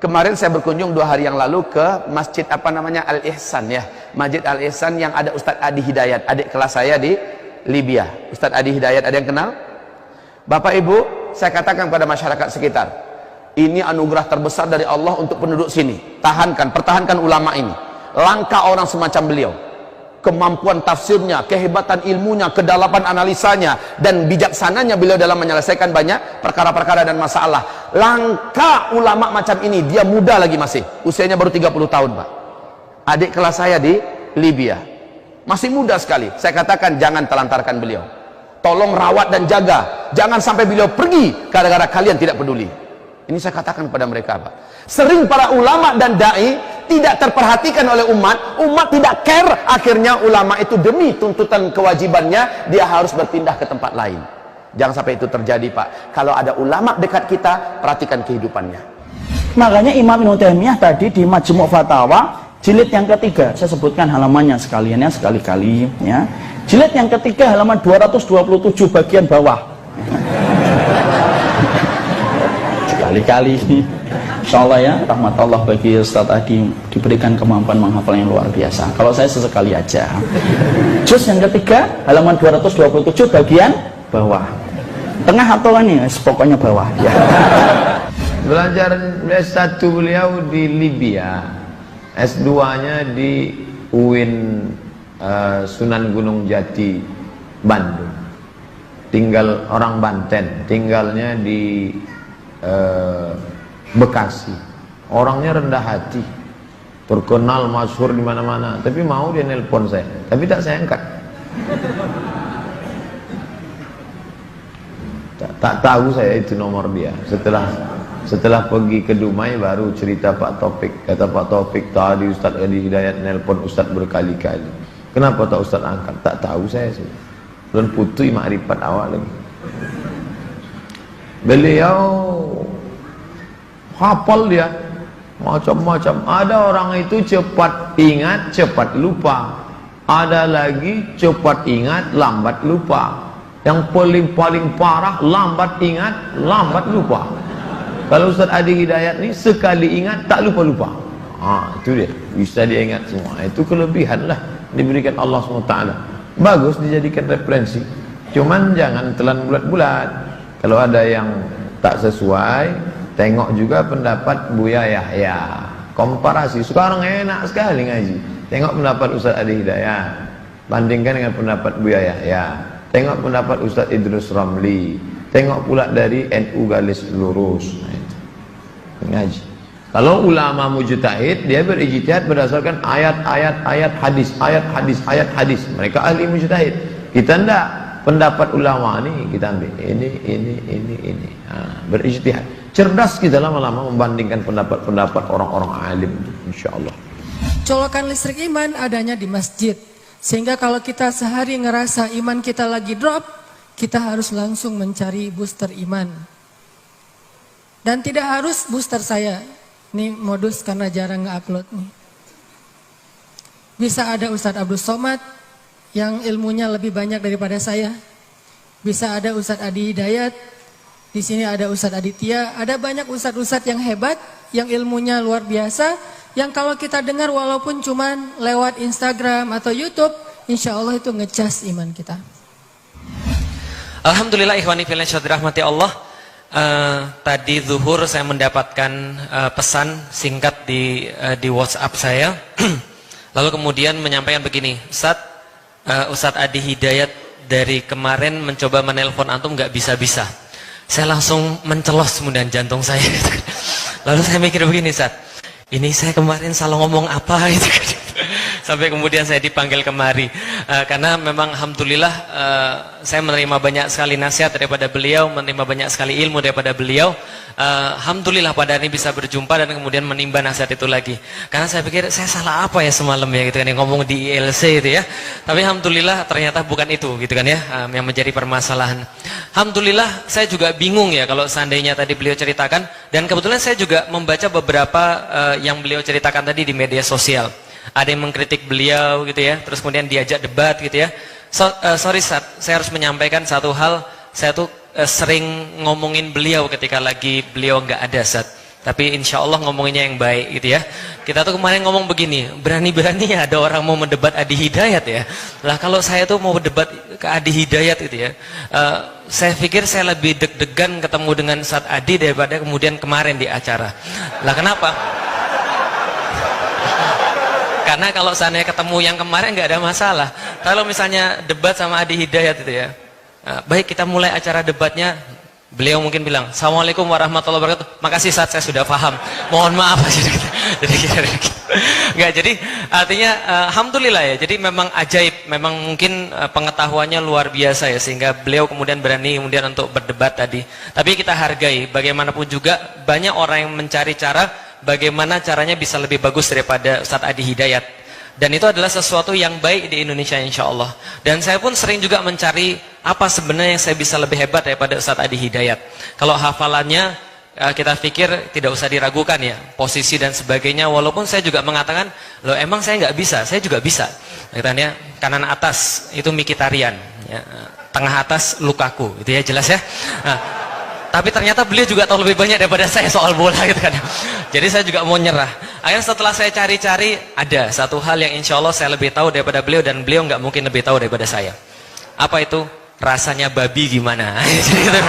Kemarin saya berkunjung 2 hari yang lalu ke masjid apa namanya Al-Ihsan ya, Masjid Al-Ihsan yang ada Ustadz Adi Hidayat, adik kelas saya di Libya. Ustadz Adi Hidayat, ada yang kenal? Bapak Ibu, saya katakan pada masyarakat sekitar, ini anugerah terbesar dari Allah untuk penduduk sini. Pertahankan ulama ini. Langka orang semacam beliau. Kemampuan tafsirnya, kehebatan ilmunya, kedalaman analisanya, dan bijaksananya beliau dalam menyelesaikan banyak perkara-perkara dan masalah. Langka ulama macam ini. Dia muda lagi masih, usianya baru 30 tahun Pak. Adik kelas saya di Libya, masih muda sekali. Saya katakan jangan telantarkan beliau, tolong rawat dan jaga, jangan sampai beliau pergi gara-gara kalian tidak peduli. Ini saya katakan kepada mereka Pak. Sering para ulama dan da'i tidak terperhatikan oleh umat tidak care, akhirnya ulama itu demi tuntutan kewajibannya dia harus berpindah ke tempat lain. Jangan sampai itu terjadi Pak. Kalau ada ulama dekat kita, perhatikan kehidupannya. Makanya Imam Ibnu Taimiyah tadi di Majmu' Fatawa jilid yang ketiga, saya sebutkan halamannya sekalian ya, sekali-kali ya. Jilid yang ketiga halaman 227 bagian bawah. Sekali-kali. Insyaallah ya, rahmat Allah bagi Ustaz Adi, diberikan kemampuan menghafal yang luar biasa. Kalau saya sesekali aja. Juz yang ketiga halaman 227 bagian bawah. Tengah atau ini? Pokoknya bawah ya. Belajar S1 beliau di Libya, S2-nya di UIN Sunan Gunung Jati, Bandung. Tinggal orang Banten, tinggalnya di Bekasi. Orangnya rendah hati, terkenal masyhur di mana-mana, tapi mau dia nelpon saya, tapi tak saya angkat. Tak tahu saya itu nomor dia. Setelah pergi ke Dumai baru cerita Pak Taufik. Kata Pak Taufik, tadi Ustaz Adi Hidayat nelpon Ustaz berkali-kali. Kenapa tak Ustaz angkat? Tak tahu saya sih. Belum putih makrifat awak lagi. Beliau hafal dia macam-macam. Ada orang itu cepat ingat, cepat lupa. Ada lagi cepat ingat, lambat lupa. Yang paling parah lambat ingat, lambat lupa. Kalau Ustaz Adi Hidayat ni sekali ingat tak lupa-lupa. Itu dia, bisa dia ingat semua. Itu kelebihan lah diberikan Allah SWT. Bagus dijadikan referensi. Cuman jangan telan bulat-bulat. Kalau ada yang tak sesuai, tengok juga pendapat Buya Yahya. Komparasi. Sekarang enak sekali ngaji. Tengok pendapat Ustaz Adi Hidayat, bandingkan dengan pendapat Buya Yahya. Tengok pendapat Ustaz Idrus Ramli. Tengok pula dari NU Garis Lurus. Nah, itu ngaji. Kalau ulama mujtahid, dia berijtihad berdasarkan ayat-ayat hadis, ayat hadis. Mereka ahli mujtahid. Kita enggak. Pendapat ulama ini kita ambil ini. Berijtihad. Cerdas kita lama-lama membandingkan pendapat-pendapat orang-orang alim, insyaallah. Colokan listrik iman adanya di masjid. Sehingga kalau kita sehari ngerasa iman kita lagi drop, kita harus langsung mencari booster iman. Dan tidak harus booster saya. Ini modus karena jarang nge-upload nih. Bisa ada Ustadz Abdul Somad yang ilmunya lebih banyak daripada saya. Bisa ada Ustadz Adi Hidayat. Di sini ada Ustadz Aditya. Ada banyak ustadz-ustadz yang hebat, yang ilmunya luar biasa, yang kalau kita dengar walaupun cuman lewat Instagram atau YouTube, insya Allah itu ngecas iman kita. Alhamdulillah ikhwani fillah rahmati Allah. Tadi zuhur saya mendapatkan pesan singkat di WhatsApp saya. Lalu kemudian menyampaikan begini, Ustadz Adi Hidayat dari kemarin mencoba menelpon antum nggak bisa-bisa. Saya langsung mencelos kemudian jantung saya. Lalu saya mikir begini, Ustadz, ini saya kemarin salah ngomong apa gitu. Sampai kemudian saya dipanggil kemari. Karena memang alhamdulillah saya menerima banyak sekali nasihat daripada beliau, menerima banyak sekali ilmu daripada beliau. Alhamdulillah pada hari ini bisa berjumpa dan kemudian menimba nasihat itu lagi. Karena saya pikir saya salah apa ya semalam ya gitu kan, yang ngomong di ILC itu ya. Tapi alhamdulillah ternyata bukan itu gitu kan ya, yang menjadi permasalahan. Alhamdulillah saya juga bingung ya kalau seandainya tadi beliau ceritakan, dan kebetulan saya juga membaca beberapa yang beliau ceritakan tadi di media sosial. Ada yang mengkritik beliau gitu ya, terus kemudian diajak debat gitu ya. Sorry saya harus menyampaikan satu hal. Saya tuh sering ngomongin beliau ketika lagi beliau nggak ada, Tapi insya Allah ngomonginnya yang baik gitu ya. Kita tuh kemarin ngomong begini, berani-berani ya ada orang mau mendebat Adi Hidayat ya. Lah kalau saya tuh mau debat ke Adi Hidayat itu ya, saya pikir saya lebih deg-degan ketemu dengan Ustaz Adi daripada kemudian kemarin di acara. Lah kenapa? Karena kalau seandainya ketemu yang kemarin nggak ada masalah. Kalau misalnya debat sama Adi Hidayat itu ya, baik kita mulai acara debatnya. Beliau mungkin bilang, Assalamualaikum warahmatullahi wabarakatuh. Makasih Ustaz, saya sudah paham. Mohon maaf. Jadi artinya alhamdulillah ya. Jadi memang ajaib, memang mungkin pengetahuannya luar biasa ya, sehingga beliau kemudian berani kemudian untuk berdebat tadi. Tapi kita hargai, bagaimanapun juga banyak orang yang mencari cara bagaimana caranya bisa lebih bagus daripada Ustaz Adi Hidayat. Dan itu adalah sesuatu yang baik di Indonesia insya Allah. Dan saya pun sering juga mencari apa sebenarnya yang saya bisa lebih hebat daripada Ustaz Adi Hidayat. Kalau hafalannya kita pikir tidak usah diragukan ya, posisi dan sebagainya. Walaupun saya juga mengatakan, loh emang saya nggak bisa, saya juga bisa. Katanya kanan atas itu Mikitarian, ya, tengah atas Lukaku, itu ya jelas ya. Nah, tapi ternyata beliau juga tahu lebih banyak daripada saya soal bola gitu kan. Jadi saya juga mau nyerah. Akhirnya setelah saya cari-cari, ada satu hal yang insya Allah saya lebih tahu daripada beliau, dan beliau nggak mungkin lebih tahu daripada saya. Apa itu? Rasanya babi gimana? Jadi gitu.